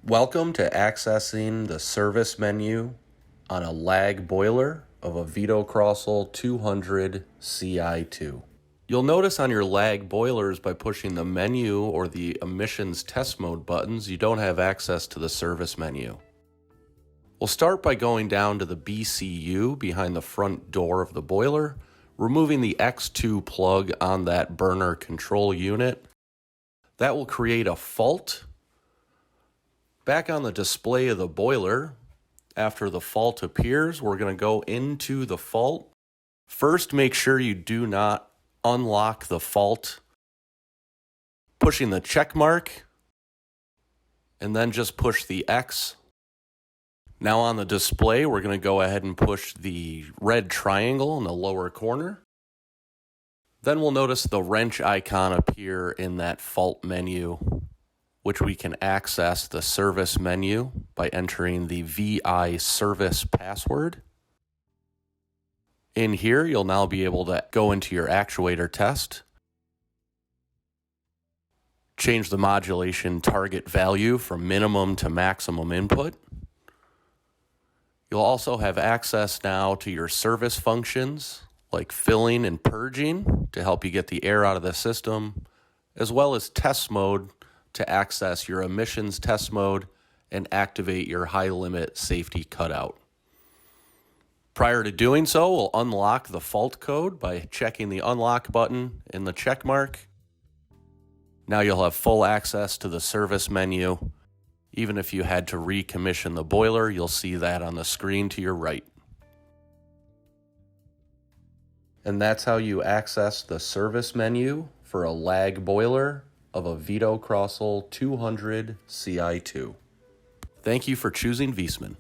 Welcome to accessing the service menu on a lag boiler of a Vitocrossal 200 CI2. You'll notice on your lag boilers by pushing the menu or the emissions test mode buttons, you don't have access to the service menu. We'll start by going down to the BCU behind the front door of the boiler, removing the X2 plug on that burner control unit. That will create a fault. Back on the display of the boiler, after the fault appears, we're going to go into the fault. First, make sure you do not unlock the fault, pushing the check mark, and then just push the X. Now on the display, we're going to go ahead and push the red triangle in the lower corner. Then we'll notice the wrench icon appear in that fault menu, which we can access the service menu by entering the VI service password. In here, you'll now be able to go into your actuator test, change the modulation target value from minimum to maximum input. You'll also have access now to your service functions like filling and purging to help you get the air out of the system, as well as test mode to access your emissions test mode and activate your high limit safety cutout. Prior to doing so, we'll unlock the fault code by checking the unlock button in the check mark. Now you'll have full access to the service menu. Even if you had to recommission the boiler, you'll see that on the screen to your right. And that's how you access the service menu for a lag boiler of a Vitocrossal 200 CI2. Thank you for choosing Viessmann.